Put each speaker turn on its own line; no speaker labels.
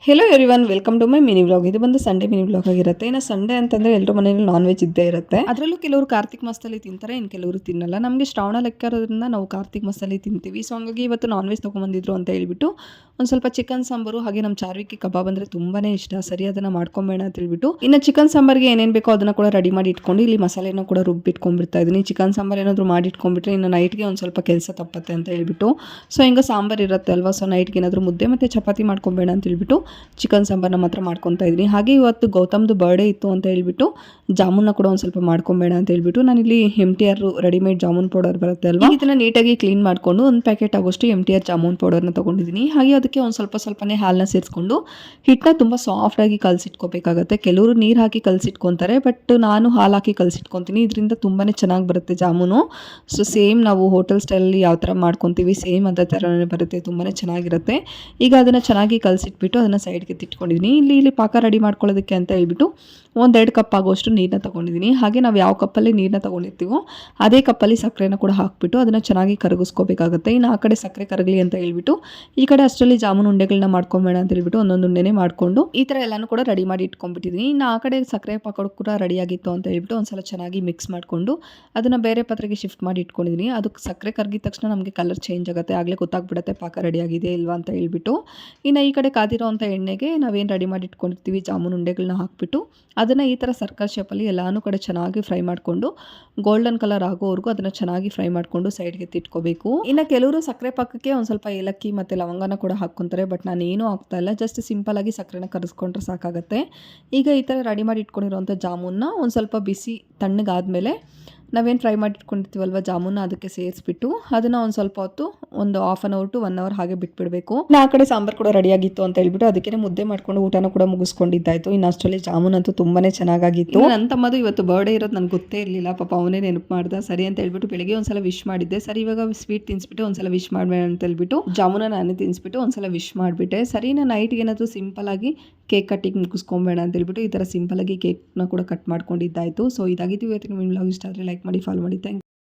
Hello everyone, welcome to my mini vlog. ಇದು ಬಂದು Sunday mini vlog ಆಗಿರುತ್ತೆ. ಇನ್ನು ಸಂಡೇ ಅಂತಂದರೆ ಎಲ್ಲರ ಮನೆಯಲ್ಲಿ ನಾನ್ ವೆಜ್ ಇದ್ದೇ ಇರುತ್ತೆ. ಅದರಲ್ಲೂ ಕೆಲವರು ಕಾರ್ತಿಕ್ ಮಾಸದಲ್ಲಿ ತಿಂತಾರೆ, ಇನ್ನು ಕೆಲವರು ತಿನ್ನಲ್ಲ. ನಮಗೆ ಶ್ರಾವಣ ಲೆಕ್ಕ ಇರೋದ್ರಿಂದ ನಾವು ಕಾರ್ತಿಕ್ ಮಾಸದಲ್ಲಿ ತಿಂತೀವಿ. ಸೊ ಹಂಗಾಗಿ ಇವತ್ತು ನಾನ್ ವೆಜ್ ತೊಗೊಂಬಂದಿದ್ರು ಅಂತ ಹೇಳ್ಬಿಟ್ಟು ಒಂದು ಸ್ವಲ್ಪ ಚಿಕನ್ ಸಾಂಬಾರು, ಹಾಗೆ ನಮ್ಮ ಚಾರ್ವಿಕಿ ಕಬಾಬ್ ಅಂದರೆ ತುಂಬಾ ಇಷ್ಟ. ಸರಿ, ಅದನ್ನು ಮಾಡ್ಕೊಂಬೇಡ ಅಂತ ಹೇಳ್ಬಿಟ್ಟು ಇನ್ನು ಚಿಕನ್ ಸಾಂಬಾರಿಗೆ ಏನೇನು ಬೇಕೋ ಅದನ್ನು ಕೂಡ ರೆಡಿ ಮಾಡಿ ಇಟ್ಕೊಂಡು ಇಲ್ಲಿ ಮಸಾಲೆನ ಕೂಡ ರುಬ್ಬಿಟ್ಕೊಂಡ್ಬಿಡ್ತಾ ಇದ್ದೀನಿ. ಚಿಕನ್ ಸಾಂಬಾರು ಏನಾದರೂ ಮಾಡಿ ಇಟ್ಕೊಂಡ್ಬಿಟ್ರೆ ಇನ್ನು ನೈಟ್ಗೆ ಒಂದು ಸ್ವಲ್ಪ ಕೆಲಸ ತಪ್ಪತ್ತೆ ಅಂತ ಹೇಳ್ಬಿಟ್ಟು, ಸೊ ಹಿಂಗೆ ಸಾಂಬಾರು ಇರುತ್ತೆ ಅಲ್ವಾ, ಸೊ ನೈಟ್ಗೆ ಏನಾದರೂ ಮುದ್ದೆ ಮತ್ತು ಚಪಾತಿ ಮಾಡ್ಕೊಂಬೇಡ ಅಂತ ಹೇಳ್ಬಿಟ್ಟು ಚಿಕನ್ ಸಾಂಬಾರನ್ನ ಮಾತ್ರ ಮಾಡ್ಕೊತಾ ಇದ್ದೀನಿ. ಹಾಗೆ ಇವತ್ತು ಗೌತಮ್ದು ಬರ್ಡೇ ಇತ್ತು ಅಂತ ಹೇಳ್ಬಿಟ್ಟು ಜಾಮೂನ್ನ ಕೂಡ ಒಂದು ಸ್ವಲ್ಪ ಮಾಡ್ಕೊಂಬೇಡ ಅಂತ ಹೇಳ್ಬಿಟ್ಟು ನಾನಿಲ್ಲಿ MTR ರೆಡಿಮೇಡ್ ಜಾಮೂನ್ ಪೌಡರ್ ಬರುತ್ತೆ ಅಲ್ವಾ, ಇದನ್ನ ನೀಟಾಗಿ ಕ್ಲೀನ್ ಮಾಡಿಕೊಂಡು ಒಂದು ಪ್ಯಾಕೆಟ್ ಆಗೋಷ್ಟು MTR ಜಾಮೂನ್ ಪೌಡರ್ನ ತೊಗೊಂಡಿದ್ದೀನಿ. ಹಾಗೆ ಅದಕ್ಕೆ ಒಂದು ಸ್ವಲ್ಪನೇ ಹಾಲನ್ನ ಸೇರಿಸ್ಕೊಂಡು ಹಿಟ್ಟನ್ನ ತುಂಬ ಸಾಫ್ಟಾಗಿ ಕಲಸಿಟ್ಕೋಬೇಕಾಗತ್ತೆ. ಕೆಲವರು ನೀರು ಹಾಕಿ ಕಲಸಿಟ್ಕೊತಾರೆ, ಬಟ್ ನಾನು ಹಾಲು ಹಾಕಿ ಕಲಸಿಟ್ಕೊತೀನಿ. ಇದರಿಂದ ತುಂಬಾ ಚೆನ್ನಾಗಿ ಬರುತ್ತೆ ಜಾಮೂನು. ಸೊ ಸೇಮ್ ನಾವು ಹೋಟೆಲ್ ಸ್ಟೈಲಲ್ಲಿ ಯಾವ ಥರ ಮಾಡ್ಕೊತೀವಿ ಸೇಮ್ ಅದೇ ಥರನೇ ಬರುತ್ತೆ, ತುಂಬಾ ಚೆನ್ನಾಗಿರುತ್ತೆ. ಈಗ ಅದನ್ನು ಚೆನ್ನಾಗಿ ಕಲಸಿಟ್ಬಿಟ್ಟು ಅದನ್ನು ಸೈಡ್ಗೆ ಇಟ್ಕೊಂಡಿದ್ದೀನಿ. ಇಲ್ಲಿ ಪಾಕ ರೆಡಿ ಮಾಡ್ಕೊಳ್ಳೋದಕ್ಕೆ ಅಂತ ಹೇಳ್ಬಿಟ್ಟು 1-2 ಕಪ್ ಆಗೋಷ್ಟು ನೀರನ್ನ ತೊಗೊಂಡಿದ್ದೀನಿ. ಹಾಗೆ ನಾವು ಯಾವ ಕಪ್ಪಲ್ಲಿ ನೀರನ್ನ ತೊಗೊಂಡಿರ್ತೀವೋ ಅದೇ ಕಪ್ಪಲ್ಲಿ ಸಕ್ಕರೆನ ಕೂಡ ಹಾಕ್ಬಿಟ್ಟು ಅದನ್ನು ಚೆನ್ನಾಗಿ ಕರಗಿಸ್ಕೋಬೇಕಾಗುತ್ತೆ. ಇನ್ನು ಆ ಕಡೆ ಸಕ್ಕರೆ ಕರಗಲಿ ಅಂತ ಹೇಳ್ಬಿಟ್ಟು ಈ ಕಡೆ ಅಷ್ಟರಲ್ಲಿ ಜಾಮೂನು ಉಂಡೆಗಳನ್ನ ಮಾಡ್ಕೊಂಬೇಡ ಅಂತ ಹೇಳ್ಬಿಟ್ಟು ಒಂದೊಂದು ಉಂಡೆನೇ ಮಾಡಿಕೊಂಡು ಈ ಥರ ಎಲ್ಲನೂ ಕೂಡ ರೆಡಿ ಮಾಡಿ ಇಟ್ಕೊಂಡ್ಬಿಟ್ಟಿದ್ದೀನಿ. ಇನ್ನು ಆ ಕಡೆ ಸಕ್ಕರೆ ಪಾಕ ಕೂಡ ರೆಡಿಯಾಗಿತ್ತು ಅಂತ ಹೇಳ್ಬಿಟ್ಟು ಒಂದ್ಸಲ ಚೆನ್ನಾಗಿ ಮಿಕ್ಸ್ ಮಾಡಿಕೊಂಡು ಅದನ್ನು ಬೇರೆ ಪಾತ್ರೆಗೆ ಶಿಫ್ಟ್ ಮಾಡಿ ಇಟ್ಕೊಂಡಿದ್ದೀನಿ. ಅದಕ್ಕೆ ಸಕ್ಕರೆ ಕರಗಿದ ತಕ್ಷಣ ನಮಗೆ ಕಲರ್ ಚೇಂಜ್ ಆಗುತ್ತೆ, ಆಗಲೇ ಗೊತ್ತಾಗ್ಬಿಡುತ್ತೆ ಪಾಕ ರೆಡಿಯಾಗಿದೆ ಇಲ್ವಾ ಅಂತ ಹೇಳ್ಬಿಟ್ಟು. ಇನ್ನು ಈ ಕಡೆ ಕಾದಿರೋ ಅಂಥ ಎಣ್ಣೆಗೆ ನಾವೇನು ರೆಡಿ ಮಾಡಿ ಇಟ್ಕೊಂಡಿರ್ತೀವಿ ಜಾಮೂನು ಉಂಡೆಗಳನ್ನ ಹಾಕ್ಬಿಟ್ಟು ಅದನ್ನು ಈ ಥರ ಸರ್ಕಲ್ ಶೇಪಲ್ಲಿ ಎಲ್ಲಾನು ಕಡೆ ಚೆನ್ನಾಗಿ ಫ್ರೈ ಮಾಡಿಕೊಂಡು ಗೋಲ್ಡನ್ ಕಲರ್ ಆಗೋವರೆಗೂ ಅದನ್ನು ಚೆನ್ನಾಗಿ ಫ್ರೈ ಮಾಡಿಕೊಂಡು ಸೈಡ್ಗೆ ತಿಟ್ಕೋಬೇಕು. ಇನ್ನು ಕೆಲವರು ಸಕ್ಕರೆ ಪಾಕಕ್ಕೆ ಒಂದು ಸ್ವಲ್ಪ ಏಲಕ್ಕಿ ಮತ್ತು ಲವಂಗನ ಕೂಡ ಹಾಕ್ಕೊತಾರೆ, ಬಟ್ ನಾನು ಏನೂ ಹಾಕ್ತಾ ಇಲ್ಲ, ಜಸ್ಟ್ ಸಿಂಪಲಾಗಿ ಸಕ್ಕರೆನ ಕರೆಸ್ಕೊಂಡ್ರೆ ಸಾಕಾಗುತ್ತೆ. ಈಗ ಈ ಥರ ರೆಡಿ ಮಾಡಿ ಇಟ್ಕೊಂಡಿರೋಂಥ ಜಾಮೂನ್ನ ಒಂದು ಸ್ವಲ್ಪ ಬಿಸಿ ತಣ್ಣಗಾದ್ಮೇಲೆ ನಾವೇನು ಫ್ರೈ ಮಾಡಿ ಇಟ್ಕೊಂಡಿರ್ತೀವಲ್ವ ಜಾಮೂನ ಅದಕ್ಕೆ ಸೇರಿಸ್ಬಿಟ್ಟು ಅದನ್ನು ಒಂದು ಸ್ವಲ್ಪ ಹೊತ್ತು ಒಂದು 1/2 ಅವರ್ to 1 ಅವರ್ ಹಾಗೆ ಬಿಟ್ಬಿಡಬೇಕು. ಆ ಕಡೆ ಸಾಂಬಾರು ಕೂಡ ರೆಡಿಯಾಗಿತ್ತು ಅಂತ ಹೇಳ್ಬಿಟ್ಟು ಅದಕ್ಕೆ ಮುದ್ದೆ ಮಾಡ್ಕೊಂಡು ಊಟನ ಕೂಡ ಮುಗಿಸ್ಕೊಂಡಿದ್ದಾಯಿತು. ಇನ್ನು ಅಷ್ಟರಲ್ಲಿ ಜಾಮೂನ್ ಅಂತೂ ತುಂಬಾ ಚೆನ್ನಾಗಿತ್ತು. ನನ್ನ ತಮ್ಮದು ಇವತ್ತು ಬರ್ಡೇ ಇರೋದು ನನಗೆ ಗೊತ್ತೇ ಇರಲಿಲ್ಲ, ಪಾಪ ಅವನೇ ನೆನಪು ಮಾಡ್ದ. ಸರಿ ಅಂತ ಹೇಳ್ಬಿಟ್ಟು ಬೆಳಿಗ್ಗೆ ಒಂದ್ಸಲ ವಿಶ್ ಮಾಡಿದ್ದೆ. ಸರಿ, ಇವಾಗ ಸ್ವೀಟ್ ತಿನ್ನಿಸ್ಬಿಟ್ಟು ಒಂದ್ಸಲ ವಿಶ್ ಮಾಡಬೇಡ ಅಂತ ಹೇಳ್ಬಿಟ್ಟು ಜಾಮೂನ ನಾನೇ ತಿನ್ನಿಸ್ಬಿಟ್ಟು ಒಂದ್ಸಲ ವಿಶ್ ಮಾಡಿಬಿಟ್ಟೆ. ಸರಿ, ನಾನು ನೈಟ್ಗೆ ಏನಾದರೂ ಸಿಂಪಲಾಗಿ ಕೇಕ್ ಕಟ್ಟಿಂಗ್ ಮುಗಿಸ್ಕೊಂಬೇಡ ಅಂತ ಹೇಳ್ಬಿಟ್ಟು ಈ ಥರ ಸಿಂಪಲಾಗಿ ಕೇಕ್ನ ಕೂಡ ಕಟ್ ಮಾಡ್ಕೊಂಡಿದ್ದಾಯಿತು. ಸೊ ಇದಾಗಿತ್ತು ಇವತ್ತಿನ ವ್ಲಾಗ್. ಇಷ್ಟ ಆದರೆ ಲೈಕ್ ಮಾಡಿ, ಫಾಲೋ ಮಾಡಿ. Thank you.